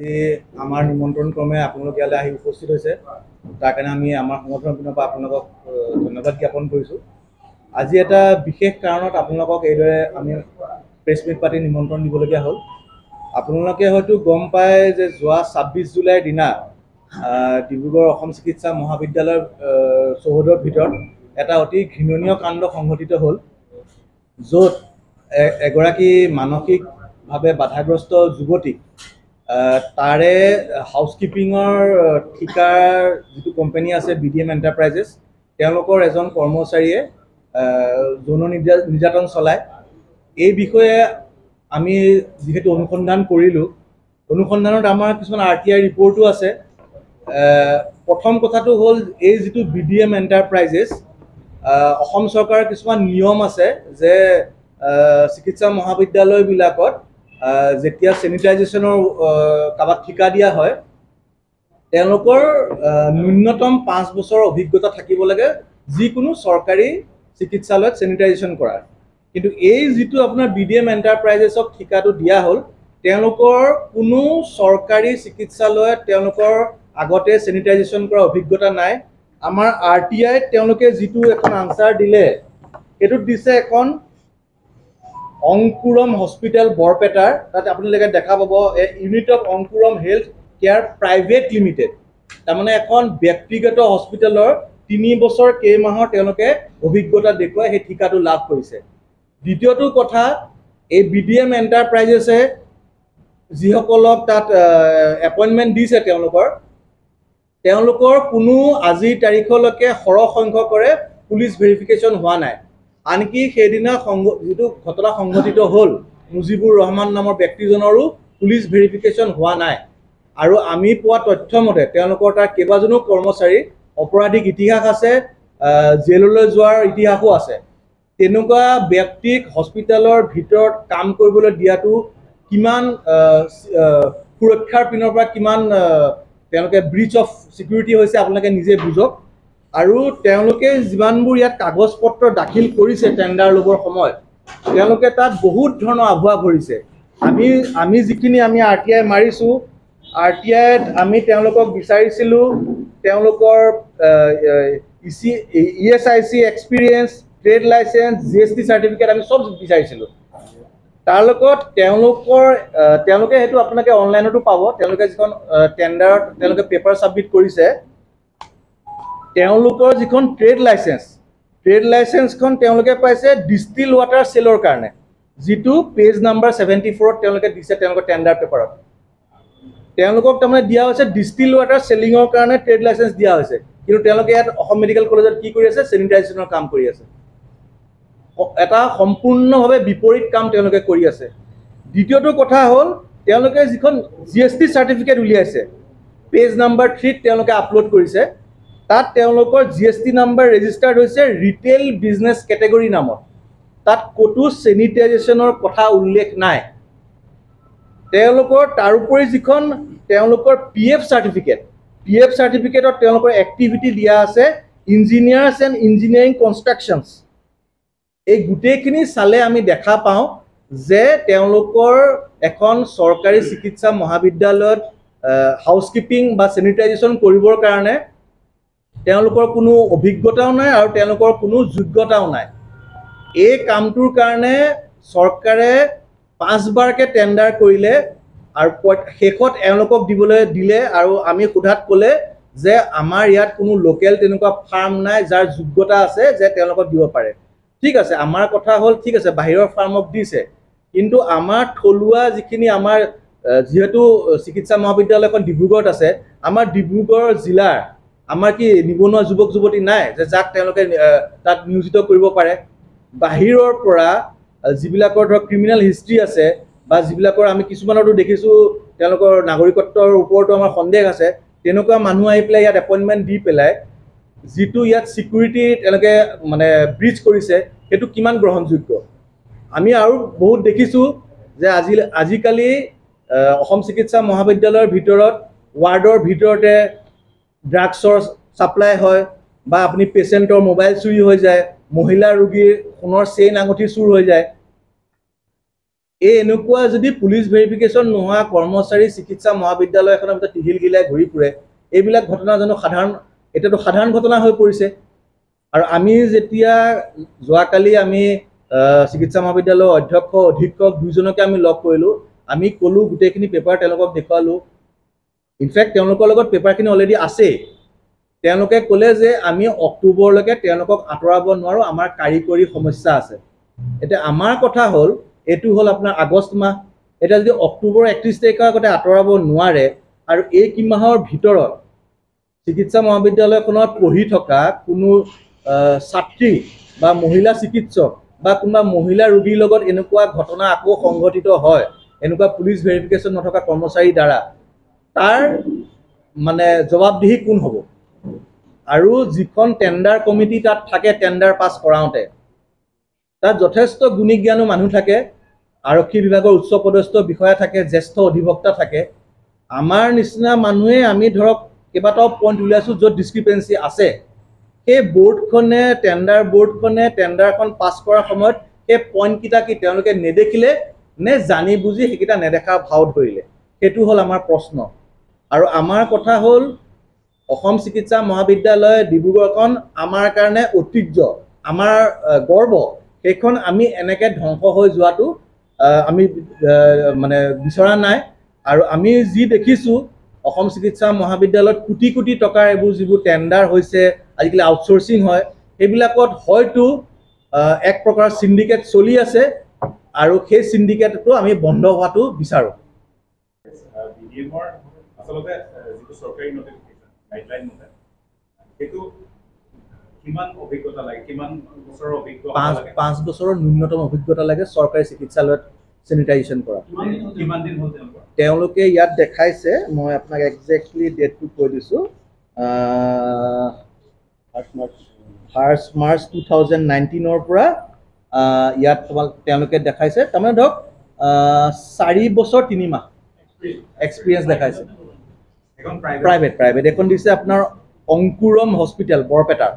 আমাৰ নিমন্ত্ৰণ ক্ৰমে আপোনালোক ইয়ালৈ আহি উপস্থিত হৈছে তাৰ কাৰণে আমি আমাৰ সংগঠনৰ পিনৰ পৰা আপোনালোকক ধন্যবাদ জ্ঞাপন কৰিছোঁ। আজি এটা বিশেষ কাৰণত আপোনালোকক এইদৰে আমি প্ৰেছ মিট পাতি নিমন্ত্ৰণ দিবলগীয়া হ'ল। আপোনালোকে হয়তো গম পায় যে যোৱা 26 জুলাইৰ দিনা ডিব্ৰুগড় অসম চিকিৎসা মহাবিদ্যালয়ৰ চৌহদৰ ভিতৰত এটা অতি ঘৃণনীয় কাণ্ড সংঘটিত হ'ল, য'ত এগৰাকী মানসিকভাৱে বাধাগ্ৰস্ত যুৱতীক তাৰে হাউচকিপিঙৰ ঠিকাৰ যিটো কোম্পানী আছে BDM এণ্টাৰপ্ৰাইজেছ, তেওঁলোকৰ এজন কৰ্মচাৰীয়ে যৌন নিৰ্যাতন চলায়। এই বিষয়ে আমি যিহেতু অনুসন্ধান কৰিলোঁ, অনুসন্ধানত আমাৰ কিছুমান RTI ৰিপৰ্টো আছে। প্ৰথম কথাটো হ'ল এই যিটো BDM এণ্টাৰপ্ৰাইজেছ, অসম চৰকাৰৰ কিছুমান নিয়ম আছে যে চিকিৎসা মহাবিদ্যালয়বিলাকত যেতিয়া চেনিটাইজেশ্যনৰ কাবাক ঠিকা দিয়া হয়, তেওঁলোকৰ ন্যূনতম 5 বছৰৰ অভিজ্ঞতা থাকিব লাগে যিকোনো চৰকাৰী চিকিৎসালয়ত চেনিটাইজেশ্যন কৰাৰ। কিন্তু এই যিটো আপোনাৰ BDM এণ্টাৰপ্ৰাইজেছক ঠিকাটো দিয়া হ'ল, তেওঁলোকৰ কোনো চৰকাৰী চিকিৎসালয়ত তেওঁলোকৰ আগতে চেনিটাইজেশ্যন কৰাৰ অভিজ্ঞতা নাই। আমাৰ RTIত তেওঁলোকে যিটো এখন আনচাৰ দিলে, সেইটোত দিছে এখন অংকুৰম হস্পিটেল বৰপেটাৰ, তাত আপোনালোকে দেখা পাব unit of Ankuram health care private limited. তাৰমানে এখন ব্যক্তিগত হস্পিটেলৰ 3 বছৰ কেইমাহৰ তেওঁলোকে অভিজ্ঞতা দেখুৱাই সেই ঠিকাটো লাভ কৰিছে। দ্বিতীয়টো কথা, এই BDM এণ্টাৰপ্ৰাইজেছে যিসকলক তাত এপইণ্টমেণ্ট দিছে তেওঁলোকৰ কোনো আজিৰ তাৰিখলৈকে সৰহ সংখ্যকৰে পুলিচ ভেৰিফিকেশ্যন হোৱা নাই। আনকি সেইদিনা যিটো ঘটনা সংঘটিত হ'ল, মুজিবুৰ ৰহমান নামৰ ব্যক্তিজনৰো পুলিচ ভেৰিফিকেশ্যন হোৱা নাই। আৰু আমি পোৱা তথ্য মতে তেওঁলোকৰ তাৰ কেইবাজনো কৰ্মচাৰী অপৰাধিক ইতিহাস আছে, জেললৈ যোৱাৰ ইতিহাসো আছে। তেনেকুৱা ব্যক্তিক হস্পিটেলৰ ভিতৰত কাম কৰিবলৈ দিয়াটো কিমান সুৰক্ষাৰ পিনৰ পৰা কিমান তেওঁলোকে ব্ৰিচ অফ ছিকিউৰিটি হৈছে আপোনালোকে নিজে বুজক। আৰু তেওঁলোকে যিমানবোৰ ইয়াত কাগজ পত্ৰ দাখিল কৰিছে টেণ্ডাৰ ল'বৰ সময়ত, তেওঁলোকে তাত বহুত ধৰণৰ আভুৱা ভৰিছে। আমি যিখিনি RTI মাৰিছোঁ, RTIত আমি তেওঁলোকক বিচাৰিছিলোঁ তেওঁলোকৰ ESIC experience, trade license, GST certificate আমি চব বিচাৰিছিলোঁ। তাৰ লগত তেওঁলোকে সেইটো আপোনালোকে অনলাইনতো পাব, তেওঁলোকে যিখন টেণ্ডাৰত তেওঁলোকে পেপাৰ ছাবমিট কৰিছে, তেওঁলোকৰ যিখন ট্ৰেড লাইচেঞ্চখন তেওঁলোকে পাইছে ডিষ্টিল ৱাটাৰ চেলৰ কাৰণে, যিটো পেজ নম্বৰ 74ত তেওঁলোকে দিছে তেওঁলোকৰ টেণ্ডাৰ পেপাৰত। তেওঁলোকক তাৰমানে দিয়া হৈছে ডিষ্টিল ৱাটাৰ চেলিঙৰ কাৰণে ট্ৰেড লাইচেঞ্চ দিয়া হৈছে, কিন্তু তেওঁলোকে ইয়াত অসম মেডিকেল কলেজত কি কৰি আছে? চেনিটাইজেশ্যনৰ কাম কৰি আছে। এটা সম্পূৰ্ণভাৱে বিপৰীত কাম তেওঁলোকে কৰি আছে। দ্বিতীয়টো কথা হ'ল, তেওঁলোকে যিখন GST চাৰ্টিফিকেট উলিয়াইছে, পেজ নম্বৰ 3ত তেওঁলোকে আপলোড কৰিছে, তাত তেওঁলোকৰ GST নম্বৰ ৰেজিষ্টাৰ্ড হৈছে ৰিটেইল বিজনেছ কেটেগৰী নামত। তাত ক'তো চেনিটাইজেশ্যনৰ কথা উল্লেখ নাই। তেওঁলোকৰ তাৰোপৰি যিখন তেওঁলোকৰ PF চাৰ্টিফিকেটত তেওঁলোকৰ এক্টিভিটি দিয়া আছে ইঞ্জিনিয়াৰ্ছ এণ্ড ইঞ্জিনিয়াৰিং কনষ্ট্ৰাকশ্যনছ। এই গোটেইখিনি চালে আমি দেখা পাওঁ যে তেওঁলোকৰ এখন চৰকাৰী চিকিৎসা মহাবিদ্যালয়ত হাউচকিপিং বা চেনিটাইজেশ্যন কৰিবৰ কাৰণে তেওঁলোকৰ কোনো অভিজ্ঞতাও নাই আৰু তেওঁলোকৰ কোনো যোগ্যতাও নাই। এই কামটোৰ কাৰণে চৰকাৰে 5 বাৰকৈ টেণ্ডাৰ কৰিলে আৰু শেষত এওঁলোকক দিবলৈ দিলে, আৰু আমি সোধাত ক'লে যে আমাৰ ইয়াত কোনো লোকেল তেনেকুৱা ফাৰ্ম নাই যাৰ যোগ্যতা আছে যে তেওঁলোকক দিব পাৰে। ঠিক আছে, আমাৰ কথা হ'ল ঠিক আছে বাহিৰৰ ফাৰ্মক দিছে, কিন্তু আমাৰ থলুৱা যিখিনি যিহেতু চিকিৎসা মহাবিদ্যালয়খন ডিব্ৰুগড়ত আছে, আমাৰ ডিব্ৰুগড় জিলাৰ আমাৰ কি নিবনুৱা যুৱক যুৱতী নাই যে যাক তেওঁলোকে তাত নিয়োজিত কৰিব পাৰে? বাহিৰৰ পৰা যিবিলাকৰ ধৰক ক্ৰিমিনেল হিষ্ট্ৰী আছে বা যিবিলাকৰ আমি কিছুমানতো দেখিছোঁ তেওঁলোকৰ নাগৰিকত্বৰ ওপৰতো আমাৰ সন্দেহ আছে, তেনেকুৱা মানুহ আহি পেলাই ইয়াত এপইণ্টমেণ্ট দি পেলাই যিটো ইয়াত ছিকিউৰিটি তেওঁলোকে মানে ব্ৰিচ কৰিছে, সেইটো কিমান গ্ৰহণযোগ্য? আমি আৰু বহুত দেখিছোঁ যে আজিকালি অসম চিকিৎসা মহাবিদ্যালয়ৰ ভিতৰত ৱাৰ্ডৰ ভিতৰতে ড্ৰাগছৰ ছাপ্লাই হয়, বা আপুনি পেচেণ্টৰ মোবাইল চুৰি হৈ যায়, মহিলা ৰোগীৰ সোণৰ চেইন আঙুঠি চুৰ হৈ যায়। এই এনেকুৱা যদি পুলিচ ভেৰিফিকেশ্যন নোহোৱা কৰ্মচাৰী চিকিৎসা মহাবিদ্যালয় এখনৰ ভিতৰত টিঘিল গিলাই ঘূৰি ফুৰে, এইবিলাক ঘটনা জানো এতিয়াতো সাধাৰণ ঘটনা হৈ পৰিছে। আৰু আমি যেতিয়া যোৱাকালি আমি চিকিৎসা মহাবিদ্যালয়ৰ অধ্যক্ষ অধীক্ষক দুইজনকে আমি লগ কৰিলোঁ, আমি ক'লোঁ গোটেইখিনি পেপাৰ তেওঁলোকক দেখুৱালোঁ। ইনফেক্ট তেওঁলোকৰ লগত পেপাৰখিনি অলৰেডি আছেই। তেওঁলোকে ক'লে যে আমি অক্টোবৰলৈকে তেওঁলোকক আঁতৰাব নোৱাৰোঁ, আমাৰ কাৰিকৰী সমস্যা আছে। এতিয়া আমাৰ কথা হ'ল, এইটো হ'ল আপোনাৰ আগষ্ট মাহ, এতিয়া যদি অক্টোবৰ 31 তাৰিখৰ আগতে আঁতৰাব নোৱাৰে আৰু এই মাহৰ ভিতৰত চিকিৎসা মহাবিদ্যালয়খনত পঢ়ি থকা কোনো ছাত্ৰী বা মহিলা চিকিৎসক বা কোনোবা মহিলা ৰোগীৰ লগত এনেকুৱা ঘটনা আকৌ সংঘটিত হয়, এনেকুৱা পুলিচ ভেৰিফিকেশ্যন নথকা কৰ্মচাৰীৰ দ্বাৰা, তাৰ মানে জবাবদিহি কোন হ'ব? আৰু যিখন টেণ্ডাৰ কমিটি তাত থাকে টেণ্ডাৰ পাছ কৰাওঁতে, তাত যথেষ্ট গুণী জ্ঞানী মানুহ থাকে, আৰক্ষী বিভাগৰ উচ্চ পদস্থ বিষয়া থাকে, জ্যেষ্ঠ অধিবক্তা থাকে। আমাৰ নিচিনা মানুহে আমি ধৰক কেইবাটাও পইণ্ট উলিয়াইছোঁ য'ত ডিছক্ৰিপেঞ্চি আছে। সেই বৰ্ডখনে টেণ্ডাৰখন পাছ কৰাৰ সময়ত সেই পইণ্টকেইটা কি তেওঁলোকে নেদেখিলে নে জানি বুজি সেইকেইটা নেদেখা ভাও ধৰিলে? সেইটো হ'ল আমাৰ প্ৰশ্ন। আৰু আমাৰ কথা হ'ল, অসম চিকিৎসা মহাবিদ্যালয় ডিব্ৰুগড়খন আমাৰ কাৰণে ঐতিহ্য, আমাৰ গৰ্ব। সেইখন আমি এনেকৈ ধ্বংস হৈ যোৱাটো আমি মানে বিচৰা নাই। আৰু আমি যি দেখিছোঁ অসম চিকিৎসা মহাবিদ্যালয়ত কোটি কোটি টকাৰ যিবোৰ টেণ্ডাৰ হৈছে, আজিকালি আউটচোৰ্চিং হয়, সেইবিলাকত হয়তো এক প্ৰকাৰ চিণ্ডিকেট চলি আছে, আৰু সেই চিণ্ডিকেটটো আমি বন্ধ হোৱাটো বিচাৰোঁ। আচলতে যিটো চৰকাৰী নটিফিকেশ্যন গাইডলাইন মতে সেইটো কিমান অভিজ্ঞতা লাগে, কিমান বছৰৰ অভিজ্ঞতা লাগে? 5 বছৰৰ ন্যূনতম অভিজ্ঞতা লাগে চৰকাৰী চিকিৎসালয়ত চেনিটাইজেশ্যন কৰা। কিমান দিন হ'ল তেওঁলোকে ইয়াত দেখাইছে, মই আপোনাক একজেক্টলি ডেটটো কৈ দিছোঁ, 1 মাৰ্চ 2019 পৰা ইয়াত তেওঁলোকে দেখাইছে, তাৰমানে ধৰক 4 বছৰ 3 মাহ এক্সপিৰিয়েঞ্চ দেখাইছে। প্ৰাইভেট এখন দিছে আপোনাৰ অংকুৰম হস্পিটেল বৰপেটাৰ,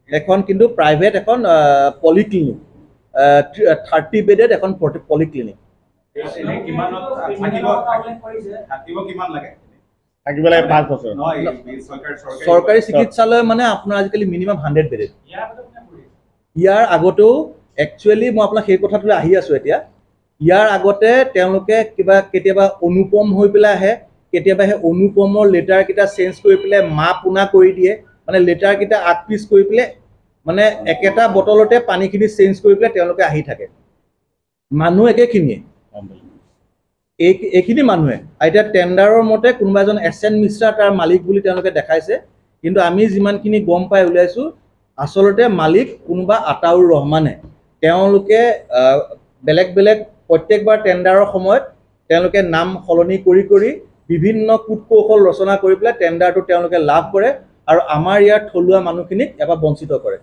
এখন কিন্তু প্ৰাইভেট এখন পলিক্লিনিক, 30 বেডেড এখন পলিক্লিনিক। চৰকাৰী চিকিৎসালয় মানে আপোনাৰ আজিকালি মিনিমাম 100 বেডেড। ইয়াৰ আগতেও একচুৱেলি মই আপোনাক সেই কথাটোলৈ আহি আছোঁ এতিয়া। ইয়াৰ আগতে তেওঁলোকে কেতিয়াবা অনুপম হৈ পেলাই আহে, কেতিয়াবা সেই অনুপমৰ লেটাৰকেইটা চেঞ্জ কৰি পেলাই পোনা কৰি দিয়ে, মানে লেটাৰকেইটা 8 পিচ কৰি পেলাই, মানে একেটা বটলতে পানীখিনি চেঞ্জ কৰি পেলাই তেওঁলোকে আহি থাকে। মানুহ একেখিনিয়ে, এইখিনি মানুহে। এতিয়া টেণ্ডাৰৰ মতে কোনোবা এজন SN মিশ্ৰা তাৰ মালিক বুলি তেওঁলোকে দেখাইছে, কিন্তু আমি যিমানখিনি গম পাই উলিয়াইছোঁ আচলতে মালিক কোনোবা আতাউৰ ৰহমানে। তেওঁলোকে বেলেগ বেলেগ প্ৰত্যেকবাৰ টেণ্ডাৰৰ সময়ত তেওঁলোকে নাম সলনি কৰি বিভিন্ন কূট কৌশল ৰচনা কৰি পেলাই টেণ্ডাৰটো তেওঁলোকে লাভ কৰে আৰু আমাৰ ইয়াৰ থলুৱা মানুহখিনিক এবাৰ বঞ্চিত কৰে।